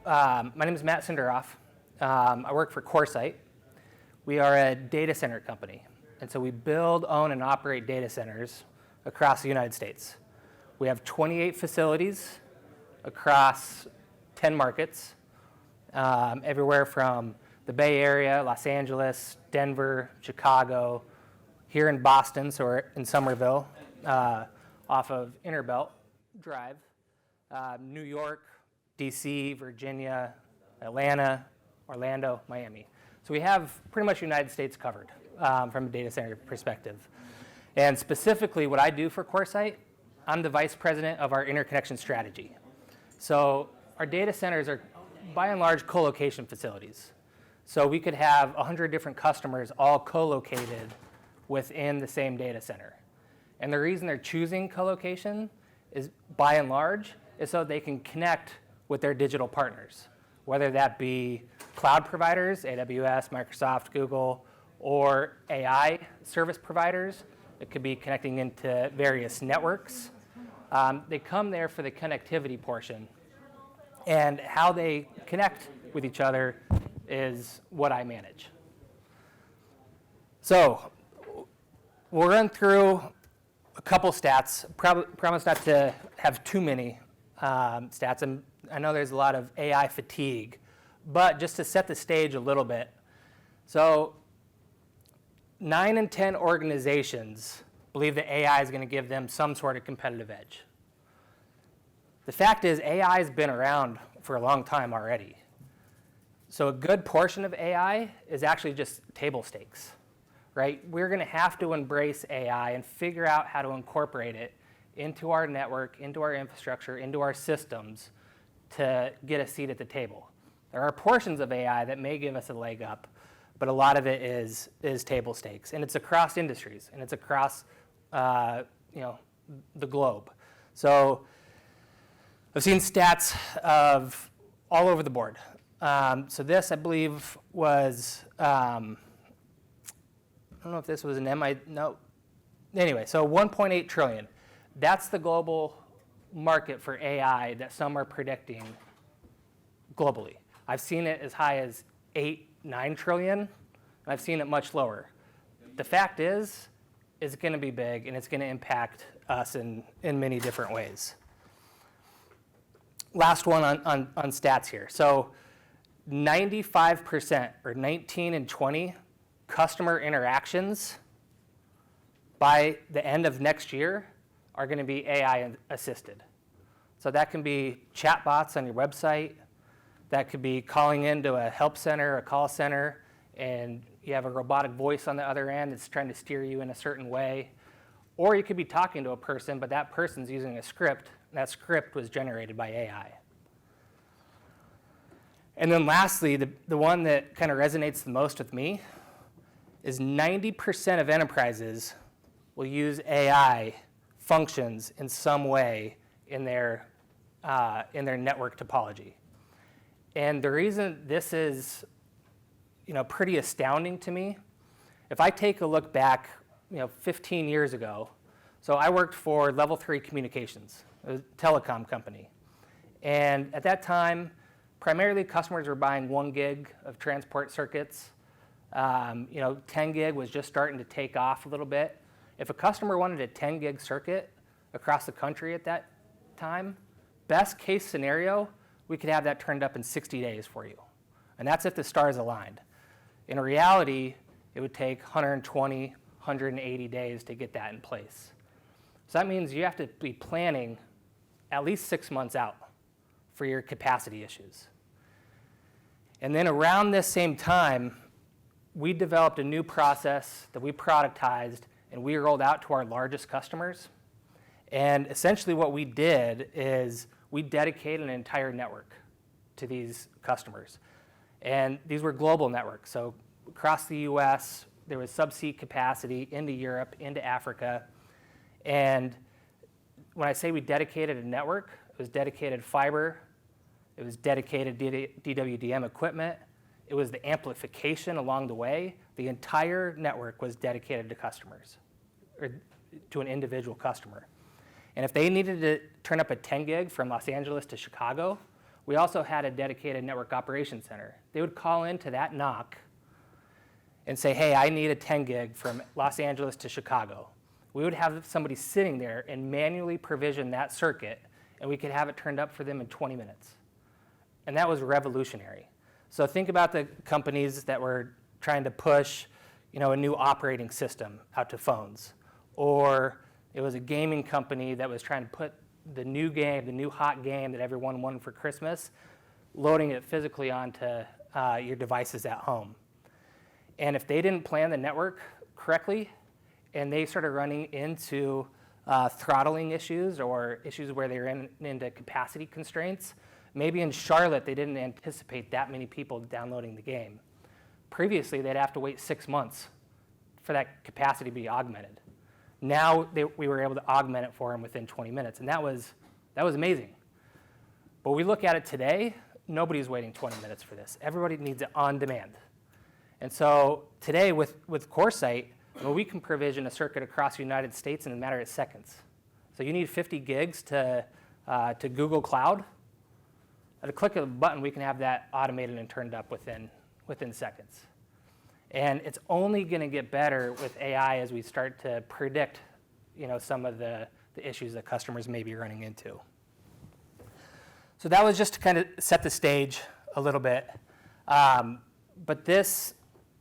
my name is Matt Senderhauf. I work for CoreSite. We are a data center company. And so we build, own, and operate data centers across the United States. We have 28 facilities across 10 markets, everywhere from the Bay Area, Los Angeles, Denver, Chicago, here in Boston, so we're in Somerville, off of Interbelt Drive, New York, DC, Virginia, Atlanta, Orlando, Miami. So we have pretty much the United States covered from a data center perspective. And specifically what I do for CoreSite, I'm the vice president of our interconnection strategy. So our data centers are by and large co-location facilities. So we could have 100 different customers all co-located within the same data center. And the reason they're choosing co-location is by and large is so they can connect with their digital partners, whether that be cloud providers, AWS, Microsoft, Google, or AI service providers. It could be connecting into various networks. They come there for the connectivity portion. And how they connect with each other is what I manage. So we'll run through a couple stats. Promise not to have too many stats. And I know there's a lot of AI fatigue, but just to set the stage a little bit. So 9 in 10 organizations believe that AI is going to give them some sort of competitive edge. The fact is AI has been around for a long time already. So a good portion of AI is actually just table stakes, right? We're going to have to embrace AI and figure out how to incorporate it into our network, into our infrastructure, into our systems to get a seat at the table. There are portions of AI that may give us a leg up, but a lot of it is table stakes. And it's across industries, and it's across the globe. So I've seen stats of all over the board. So this, I believe, was, I don't know if this was an no. Anyway, so 1.8 trillion. That's the global market for AI that some are predicting globally. I've seen it as high as 8-9 trillion, and I've seen it much lower. The fact is, it's going to be big, and it's going to impact us in many different ways. Last one on stats here. So 95%, or 19 in 20, customer interactions by the end of next year are going to be AI assisted. So that can be chatbots on your website. That could be calling into a help center, a call center, and you have a robotic voice on the other end that's trying to steer you in a certain way. Or you could be talking to a person, but that person's using a script, and that script was generated by AI. And then lastly, the one that kind of resonates the most with me is 90% of enterprises will use AI functions in some way in their network topology. And the reason this is pretty astounding to me, if I take a look back 15 years ago, so I worked for Level 3 Communications, a telecom company. And at that time, primarily customers were buying 1 gig of transport circuits. 10 gig was just starting to take off a little bit. If a customer wanted a 10 gig circuit across the country at that time, best case scenario, we could have that turned up in 60 days for you. And that's if the stars aligned. In reality, it would take 120, 180 days to get that in place. So that means you have to be planning at least 6 months out for your capacity issues. And then around this same time, we developed a new process that we productized and we rolled out to our largest customers. And essentially what we did is we dedicated an entire network to these customers. And these were global networks. So across the US, there was subsea capacity into Europe, into Africa. And when I say we dedicated a network, it was dedicated fiber, it was dedicated DWDM equipment, it was the amplification along the way. The entire network was dedicated to customers, or to an individual customer. And if they needed to turn up a 10 gig from Los Angeles to Chicago, we also had a dedicated network operations center. They would call into that NOC and say, hey, I need a 10 gig from Los Angeles to Chicago. We would have somebody sitting there and manually provision that circuit, and we could have it turned up for them in 20 minutes. And that was revolutionary. So think about the companies that were trying to push, a new operating system out to phones. Or it was a gaming company that was trying to put the new game, the new hot game that everyone wanted for Christmas, loading it physically onto your devices at home. And if they didn't plan the network correctly, and they started running into throttling issues or issues where they were into capacity constraints, maybe in Charlotte they didn't anticipate that many people downloading the game. Previously, they'd have to wait 6 months for that capacity to be augmented. Now we were able to augment it for them within 20 minutes, and that was amazing. But we look at it today, nobody's waiting 20 minutes for this. Everybody needs it on demand. And so today with CoreSite, we can provision a circuit across the United States in a matter of seconds. So you need 50 gigs to Google Cloud. At a click of a button, we can have that automated and turned up within seconds. And it's only going to get better with AI as we start to predict, some of the issues that customers may be running into. So that was just to kind of set the stage a little bit. But this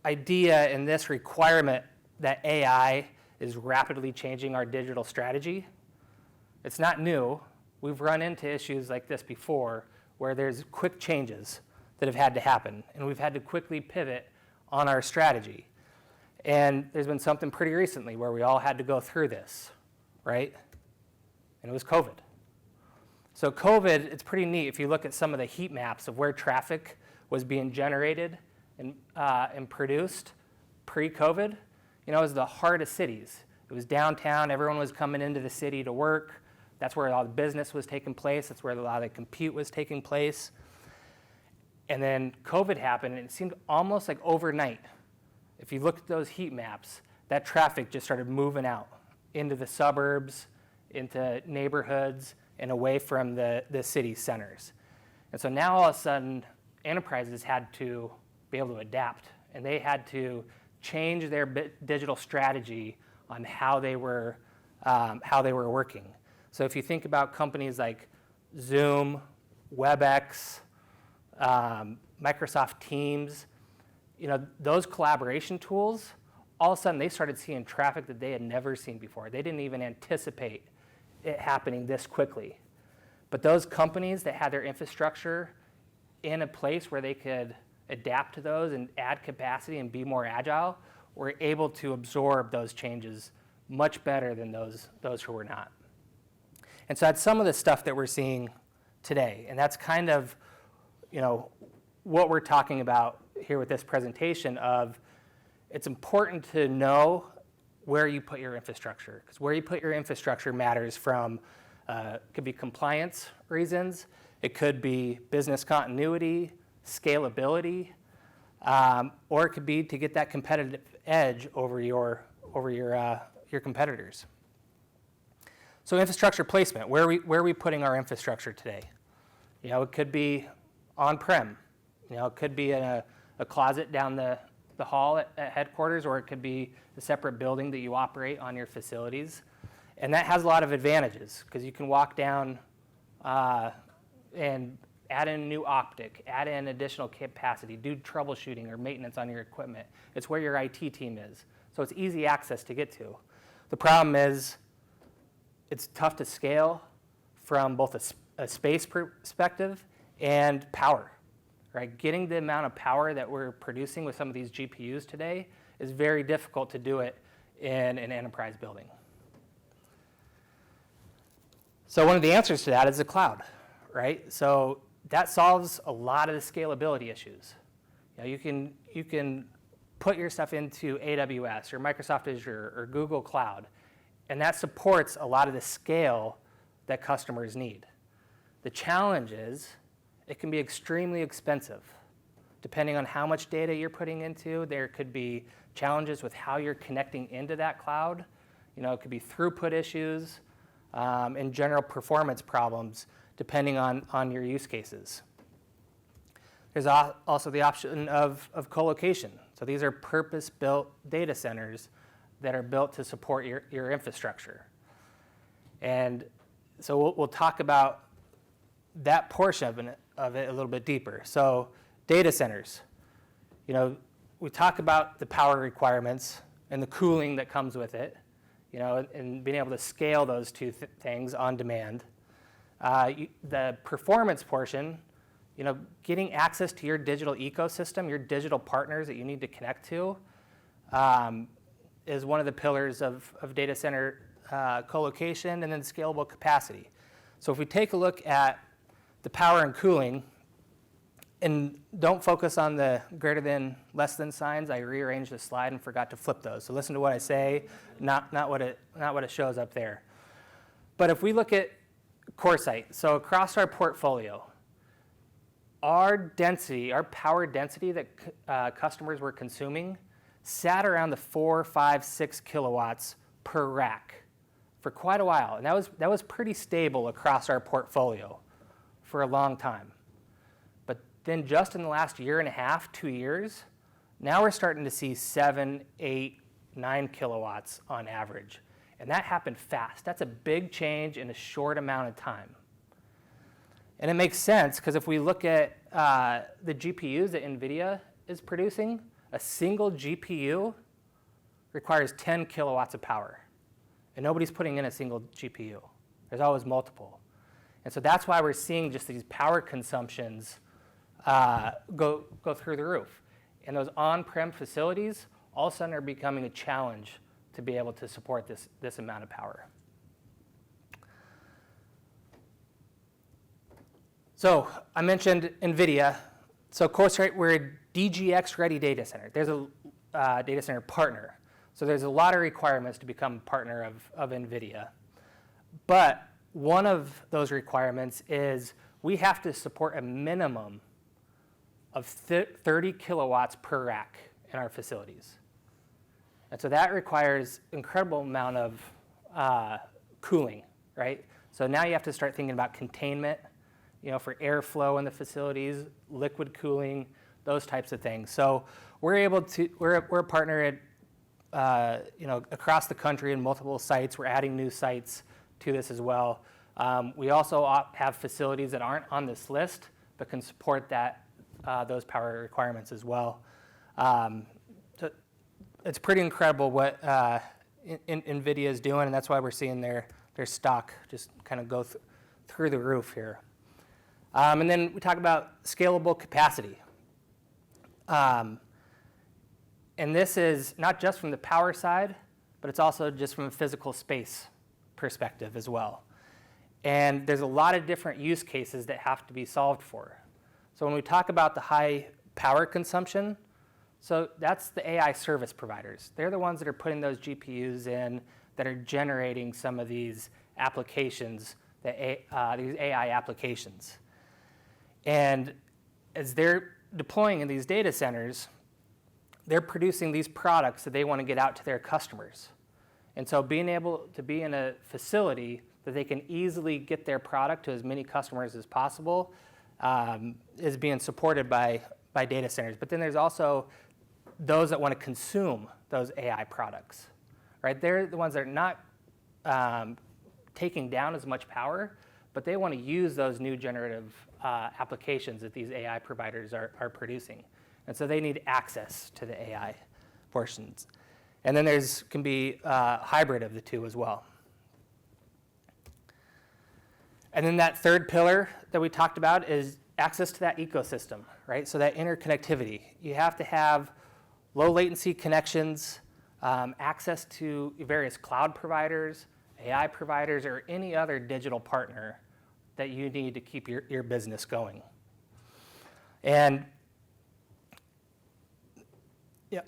idea and this requirement that AI is rapidly changing our digital strategy, it's not new. We've run into issues like this before where there's quick changes that have had to happen, and we've had to quickly pivot on our strategy. And there's been something pretty recently where we all had to go through this, right? And it was COVID. So COVID, it's pretty neat if you look at some of the heat maps of where traffic was being generated and produced pre-COVID. It was the heart of cities. It was downtown. Everyone was coming into the city to work. That's where all the business was taking place. That's where a lot of the compute was taking place. And then COVID happened, and it seemed almost like overnight. If you look at those heat maps, that traffic just started moving out into the suburbs, into neighborhoods, and away from the city centers. And so now all of a sudden, enterprises had to be able to adapt, and they had to change their digital strategy on how they were working. So if you think about companies like Zoom, WebEx, Microsoft Teams, those collaboration tools, all of a sudden they started seeing traffic that they had never seen before. They didn't even anticipate it happening this quickly. But those companies that had their infrastructure in a place where they could adapt to those and add capacity and be more agile were able to absorb those changes much better than those who were not. And so that's some of the stuff that we're seeing today. And that's kind of, what we're talking about here with this presentation of it's important to know where you put your infrastructure, because where you put your infrastructure matters from, it could be compliance reasons, it could be business continuity, scalability, or it could be to get that competitive edge over your competitors. So infrastructure placement, where are we putting our infrastructure today? It could be on-prem. It could be in a closet down the hall at headquarters, or it could be a separate building that you operate on your facilities. And that has a lot of advantages, because you can walk down and add in a new optic, add in additional capacity, do troubleshooting or maintenance on your equipment. It's where your IT team is. So it's easy access to get to. The problem is it's tough to scale from both a space perspective and power, right? Getting the amount of power that we're producing with some of these GPUs today is very difficult to do it in an enterprise building. So one of the answers to that is the cloud, right? So that solves a lot of the scalability issues. You can put your stuff into AWS or Microsoft Azure or Google Cloud, and that supports a lot of the scale that customers need. The challenge is it can be extremely expensive. Depending on how much data you're putting into, there could be challenges with how you're connecting into that cloud. It could be throughput issues and general performance problems depending on your use cases. There's also the option of co-location. So these are purpose-built data centers that are built to support your infrastructure. And so we'll talk about that portion of it a little bit deeper. So data centers, we talk about the power requirements and the cooling that comes with it, and being able to scale those two things on demand. The performance portion, getting access to your digital ecosystem, your digital partners that you need to connect to, is one of the pillars of data center co-location, and then scalable capacity. So if we take a look at the power and cooling, and don't focus on the greater than, less than signs. I rearranged the slide and forgot to flip those. So listen to what I say, not what it shows up there. But if we look at CoreSite, so across our portfolio, our density, our power density that customers were consuming sat around the 4, 5, 6 kilowatts per rack for quite a while. And that was pretty stable across our portfolio for a long time. But then just in the last year and a half, 2 years, now we're starting to see 7, 8, 9 kilowatts on average. And that happened fast. That's a big change in a short amount of time. And it makes sense because if we look at the GPUs that NVIDIA is producing, a single GPU requires 10 kilowatts of power. And nobody's putting in a single GPU. There's always multiple. And so that's why we're seeing just these power consumptions go through the roof. And those on-prem facilities all of a sudden are becoming a challenge to be able to support this amount of power. So I mentioned NVIDIA. So CoreSite, we're a DGX-ready data center. There's a data center partner. So there's a lot of requirements to become a partner of NVIDIA. But one of those requirements is we have to support a minimum of 30 kilowatts per rack in our facilities. And so that requires incredible amount of cooling, right? So now you have to start thinking about containment, for airflow in the facilities, liquid cooling, those types of things. So we're a partner at, across the country in multiple sites. We're adding new sites to this as well. We also have facilities that aren't on this list but can support those power requirements as well. So it's pretty incredible what NVIDIA is doing, and that's why we're seeing their stock just kind of go through the roof here. And then we talk about scalable capacity. And this is not just from the power side, but it's also just from a physical space perspective as well. And there's a lot of different use cases that have to be solved for. So when we talk about the high power consumption, so that's the AI service providers. They're the ones that are putting those GPUs in that are generating some of these applications, these AI applications. And as they're deploying in these data centers, they're producing these products that they want to get out to their customers. And so being able to be in a facility that they can easily get their product to as many customers as possible is being supported by data centers. But then there's also those that want to consume those AI products, right? They're the ones that are not taking down as much power, but they want to use those new generative applications that these AI providers are producing. And so they need access to the AI portions. And then can be hybrid of the two as well. And then that third pillar that we talked about is access to that ecosystem, right? So that interconnectivity. You have to have low latency connections, access to various cloud providers, AI providers, or any other digital partner that you need to keep your business going. And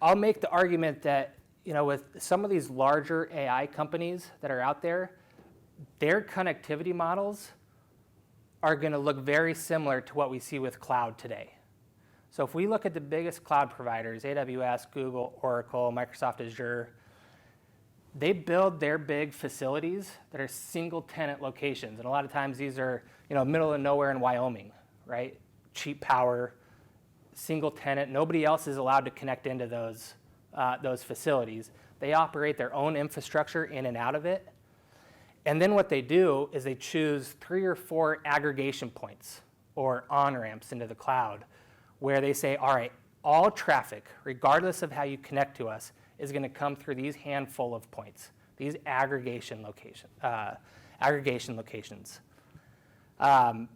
I'll make the argument that with some of these larger AI companies that are out there, their connectivity models are going to look very similar to what we see with cloud today. So if we look at the biggest cloud providers, AWS, Google, Oracle, Microsoft Azure, they build their big facilities that are single tenant locations. And a lot of times these are, middle of nowhere in Wyoming, right? Cheap power, single tenant. Nobody else is allowed to connect into those facilities. They operate their own infrastructure in and out of it. And then what they do is they choose 3 or 4 aggregation points or on-ramps into the cloud where they say, all right, all traffic, regardless of how you connect to us, is going to come through these handful of points, these aggregation locations. And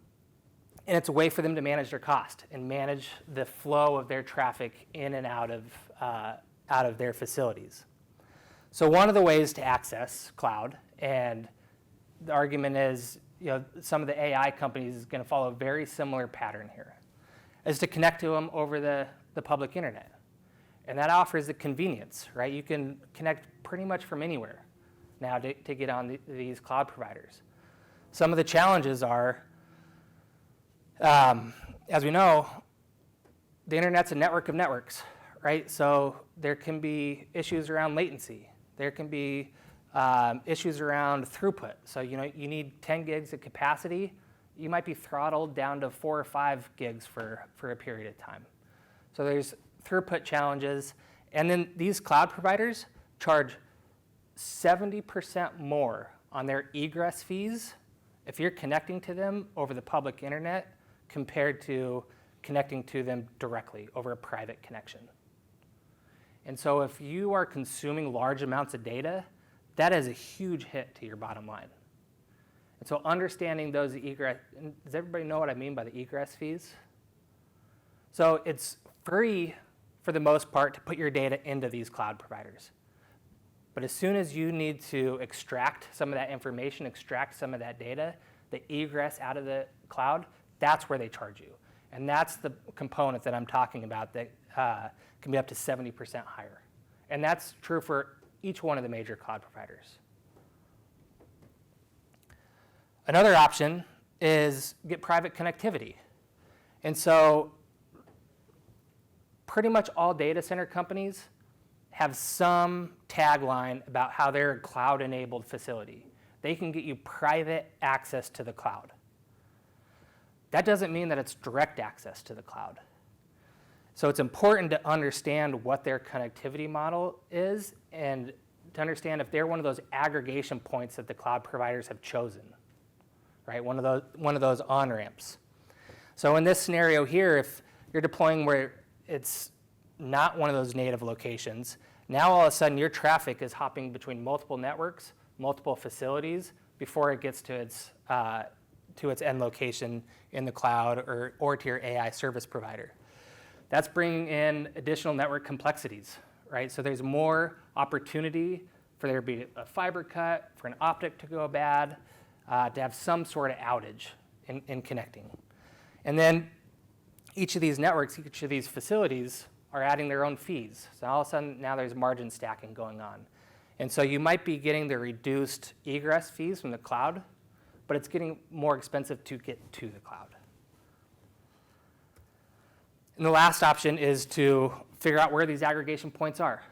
it's a way for them to manage their cost and manage the flow of their traffic in and out of their facilities. So one of the ways to access cloud, and the argument is, some of the AI companies is going to follow a very similar pattern here, is to connect to them over the public internet. And that offers the convenience, right? You can connect pretty much from anywhere now to get on these cloud providers. Some of the challenges are, as we know, the internet's a network of networks, right? So there can be issues around latency. There can be issues around throughput. So you need 10 gigs of capacity. You might be throttled down to 4 or 5 gigs for a period of time. So there's throughput challenges. And then these cloud providers charge 70% more on their egress fees if you're connecting to them over the public internet compared to connecting to them directly over a private connection. And so if you are consuming large amounts of data, that is a huge hit to your bottom line. And so understanding those egress, does everybody know what I mean by the egress fees? So it's free for the most part to put your data into these cloud providers. But as soon as you need to extract some of that information, extract some of that data, the egress out of the cloud, that's where they charge you. And that's the component that I'm talking about that can be up to 70% higher. And that's true for each one of the major cloud providers. Another option is get private connectivity. And so pretty much all data center companies have some tagline about how they're a cloud-enabled facility. They can get you private access to the cloud. That doesn't mean that it's direct access to the cloud. So it's important to understand what their connectivity model is and to understand if they're one of those aggregation points that the cloud providers have chosen, right? One of those on-ramps. So in this scenario here, if you're deploying where it's not one of those native locations, now all of a sudden your traffic is hopping between multiple networks, multiple facilities before it gets to its end location in the cloud or to your AI service provider. That's bringing in additional network complexities, right? So there's more opportunity for there to be a fiber cut, for an optic to go bad, to have some sort of outage in connecting. And then each of these networks, each of these facilities are adding their own fees. So all of a sudden now there's margin stacking going on. And so you might be getting the reduced egress fees from the cloud, but it's getting more expensive to get to the cloud. And the last option is to figure out where these aggregation points are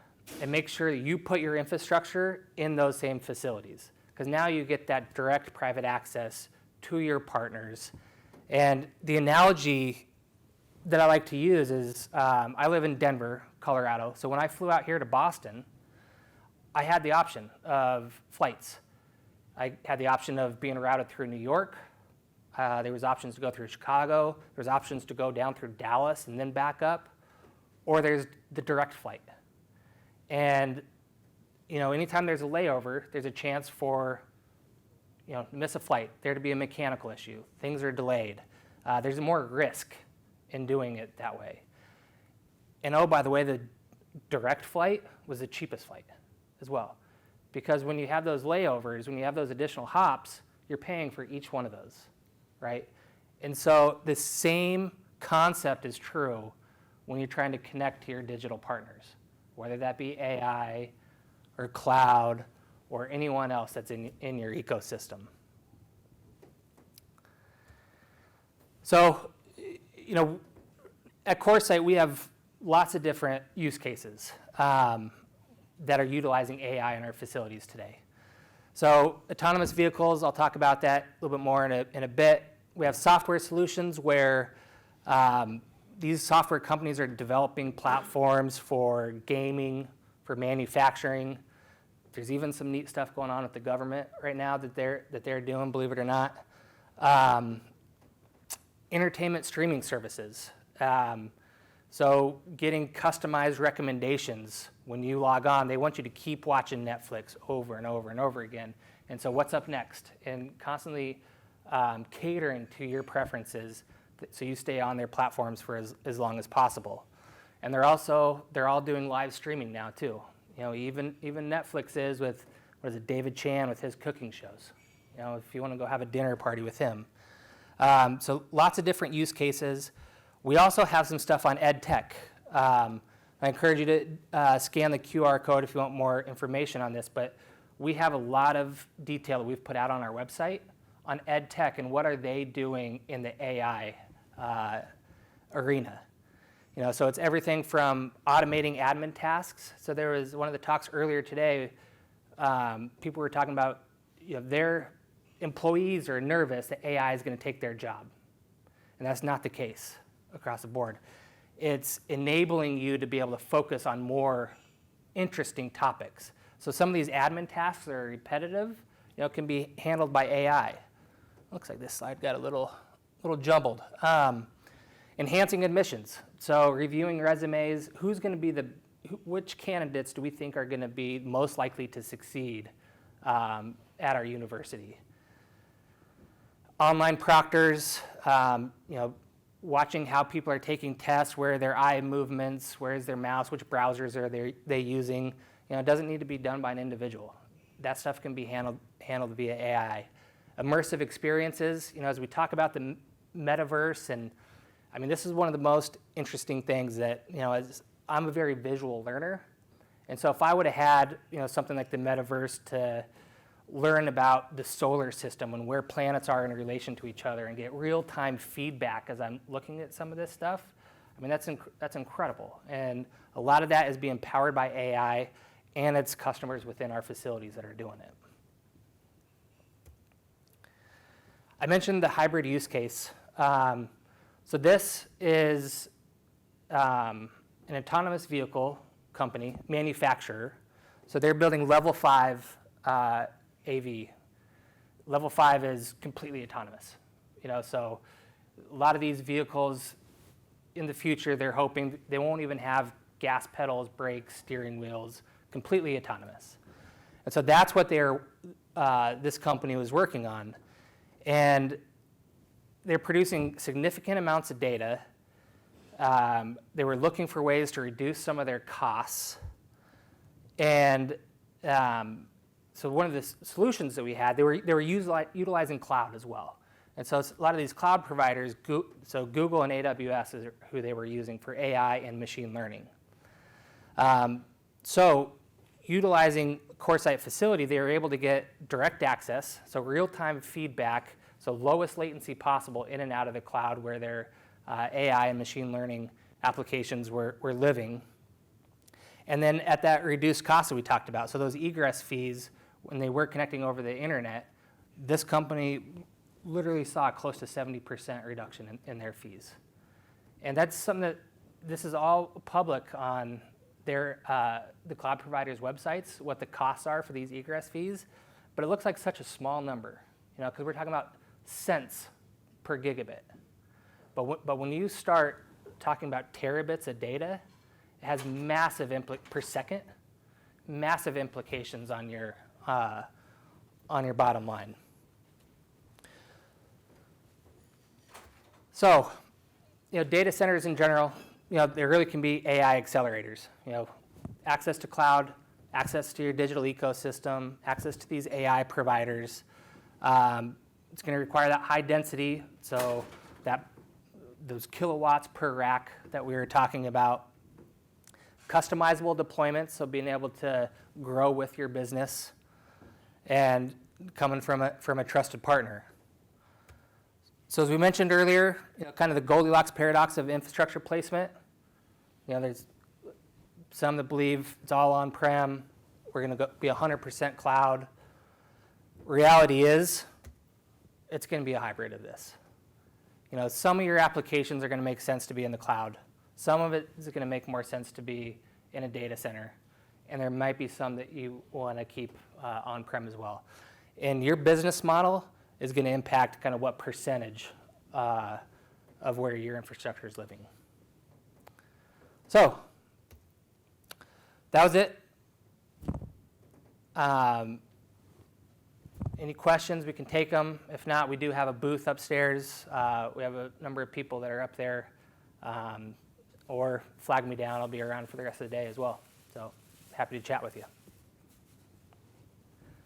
and make sure that you put your infrastructure in those same facilities, because now you get that direct private access to your partners. And the analogy that I like to use is I live in Denver, Colorado. So when I flew out here to Boston, I had the option of flights. I had the option of being routed through New York. There was options to go through Chicago. There's options to go down through Dallas and then back up. Or there's the direct flight. And anytime there's a layover, there's a chance for miss a flight, there to be a mechanical issue. Things are delayed. There's more risk in doing it that way. And oh, by the way, the direct flight was the cheapest flight as well. Because when you have those layovers, when you have those additional hops, you're paying for each one of those, right? And so the same concept is true when you're trying to connect to your digital partners, whether that be AI or cloud or anyone else that's in your ecosystem. So, at CoreSite, we have lots of different use cases that are utilizing AI in our facilities today. So autonomous vehicles, I'll talk about that a little bit more in a bit. We have software solutions where these software companies are developing platforms for gaming, for manufacturing. There's even some neat stuff going on with the government right now that they're doing, believe it or not. Entertainment streaming services. So getting customized recommendations when you log on. They want you to keep watching Netflix over and over and over again. And so what's up next? And constantly catering to your preferences so you stay on their platforms for as long as possible. And they're all doing live streaming now too. Even Netflix is with, David Chan with his cooking shows. If you want to go have a dinner party with him. So lots of different use cases. We also have some stuff on ed tech. I encourage you to scan the QR code if you want more information on this, but we have a lot of detail that we've put out on our website on ed tech and what are they doing in the AI arena. So it's everything from automating admin tasks. So there was one of the talks earlier today, people were talking about their employees are nervous that AI is going to take their job. And that's not the case across the board. It's enabling you to be able to focus on more interesting topics. So some of these admin tasks that are repetitive, can be handled by AI. Looks like this slide got a little jumbled. Enhancing admissions. So reviewing resumes, which candidates do we think are going to be most likely to succeed at our university? Online proctors, watching how people are taking tests, where are their eye movements, where is their mouse, which browsers are they using. It doesn't need to be done by an individual. That stuff can be handled via AI. Immersive experiences, as we talk about the metaverse, and this is one of the most interesting things that, as I'm a very visual learner, and so if I would have had, something like the metaverse to learn about the solar system and where planets are in relation to each other and get real-time feedback as I'm looking at some of this stuff, that's incredible. And a lot of that is being powered by AI, and it's customers within our facilities that are doing it. I mentioned the hybrid use case. So this is an autonomous vehicle company, manufacturer. So they're building level 5 AV. Level 5 is completely autonomous. So a lot of these vehicles in the future, they're hoping they won't even have gas pedals, brakes, steering wheels, completely autonomous. And so that's what this company was working on. And they're producing significant amounts of data. They were looking for ways to reduce some of their costs. And so one of the solutions that we had, they were utilizing cloud as well. And so a lot of these cloud providers, so Google and AWS is who they were using for AI and machine learning. So utilizing CoreSite facility, they were able to get direct access, so real-time feedback, so lowest latency possible in and out of the cloud where their AI and machine learning applications were living. And then at that reduced cost that we talked about, so those egress fees, when they were connecting over the internet, this company literally saw close to 70% reduction in their fees. And that's something that this is all public on the cloud providers' websites, what the costs are for these egress fees, but it looks like such a small number, because we're talking about cents per gigabit. But when you start talking about terabits of data, it has massive per second, massive implications on your bottom line. So, data centers in general, there really can be AI accelerators. Access to cloud, access to your digital ecosystem, access to these AI providers. It's going to require that high density, so those kilowatts per rack that we were talking about. Customizable deployments, so being able to grow with your business, and coming from a trusted partner. So as we mentioned earlier, kind of the Goldilocks paradox of infrastructure placement. There's some that believe it's all on-prem. We're going to be 100% cloud. Reality is, it's going to be a hybrid of this. some of your applications are going to make sense to be in the cloud. Some of it is going to make more sense to be in a data center. And there might be some that you want to keep on-prem as well. And your business model is going to impact kind of what percentage of where your infrastructure is living. So that was it. Any questions, we can take them. If not, we do have a booth upstairs. We have a number of people that are up there. Or flag me down. I'll be around for the rest of the day as well. So happy to chat with you.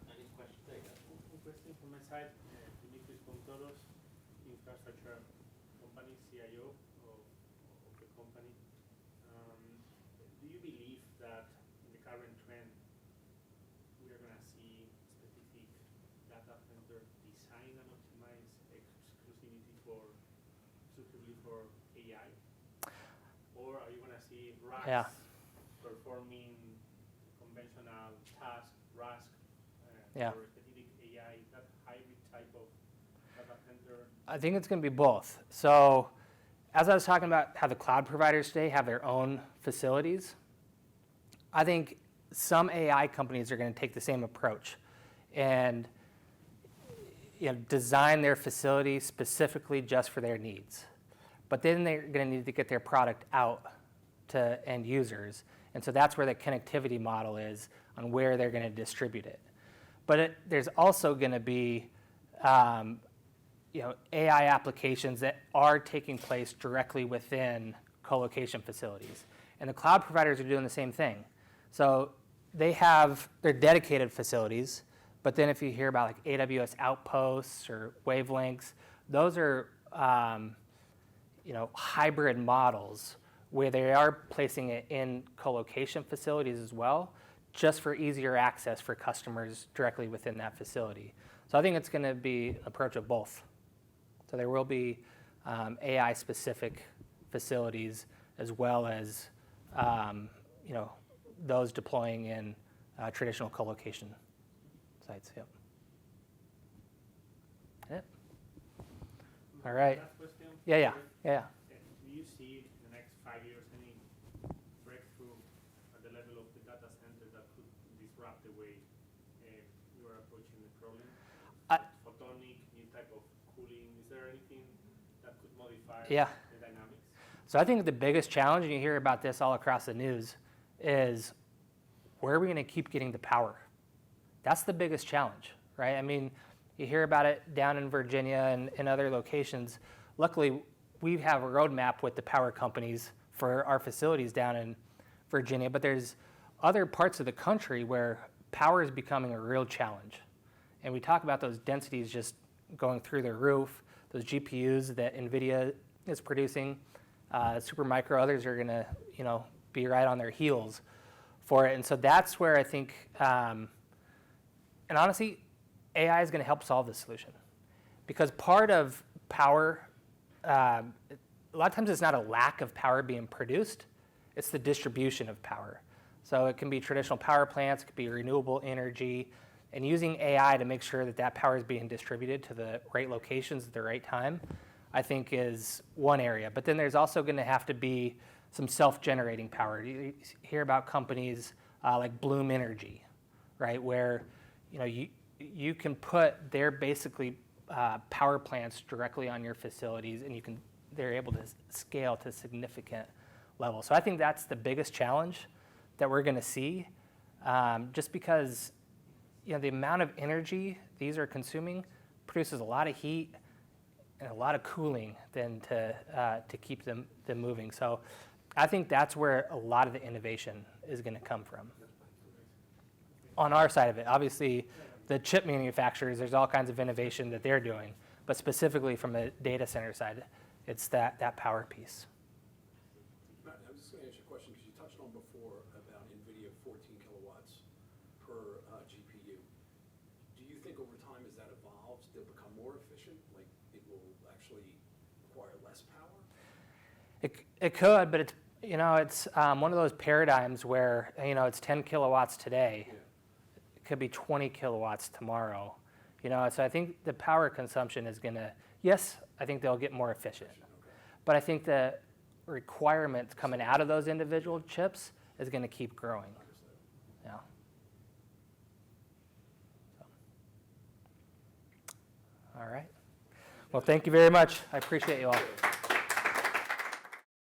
Any questions? One question from my side. Dimitris Pontoros, infrastructure company, CIO of the company. Do you believe that in the current trend, we are going to see specific data center design and optimize exclusively for AI? Or are you going to see racks performing conventional tasks, RASC, or specific AI, that hybrid type of data center? I think it's going to be both. So as I was talking about how the cloud providers today have their own facilities, I think some AI companies are going to take the same approach and design their facility specifically just for their needs. But then they're going to need to get their product out to end users. And so that's where the connectivity model is on where they're going to distribute it. But there's also going to be AI applications that are taking place directly within co-location facilities. And the cloud providers are doing the same thing. So they have their dedicated facilities, but then if you hear about like AWS outposts or wavelengths, those are hybrid models where they are placing it in co-location facilities as well, just for easier access for customers directly within that facility. So I think it's going to be an approach of both. So there will be AI-specific facilities as well as those deploying in traditional co-location sites. Yep. Yep. All right. Last question. Yeah. Do you see in the next 5 years any breakthrough at the level of the data center that could disrupt the way you are approaching the problem? Photonic, new type of cooling. Is there anything that could modify the dynamics? So I think the biggest challenge, and you hear about this all across the news, is where are we going to keep getting the power? That's the biggest challenge, right? I mean, you hear about it down in Virginia and in other locations. Luckily, we have a roadmap with the power companies for our facilities down in Virginia, but there's other parts of the country where power is becoming a real challenge. And we talk about those densities just going through the roof, those GPUs that NVIDIA is producing, Supermicro, others are going to, be right on their heels for it. And so that's where I think, and honestly, AI is going to help solve this solution. Because part of power, a lot of times it's not a lack of power being produced, it's the distribution of power. So it can be traditional power plants, it could be renewable energy, and using AI to make sure that that power is being distributed to the right locations at the right time, I think is one area. But then there's also going to have to be some self-generating power. You hear about companies like Bloom Energy, right, where you can put their basically power plants directly on your facilities, and they're able to scale to significant levels. So I think that's the biggest challenge that we're going to see, just because the amount of energy these are consuming produces a lot of heat and a lot of cooling then to keep them moving. So I think that's where a lot of the innovation is going to come from. On our side of it, obviously, the chip manufacturers, there's all kinds of innovation that they're doing, but specifically from a data center side, it's that power piece. Matt, I was just going to ask you a question because you touched on before about NVIDIA 14 kilowatts per GPU. Do you think over time, as that evolves, they'll become more efficient? Like it will actually require less power? It could, but it's one of those paradigms where it's 10 kilowatts today. Yeah. It could be 20 kilowatts tomorrow. So I think the power consumption is going to Yes, I think they'll get more efficient. Okay. But I think the requirements coming out of those individual chips is going to keep growing. Understood. Yeah. So. All right. Well, thank you very much. I appreciate you all.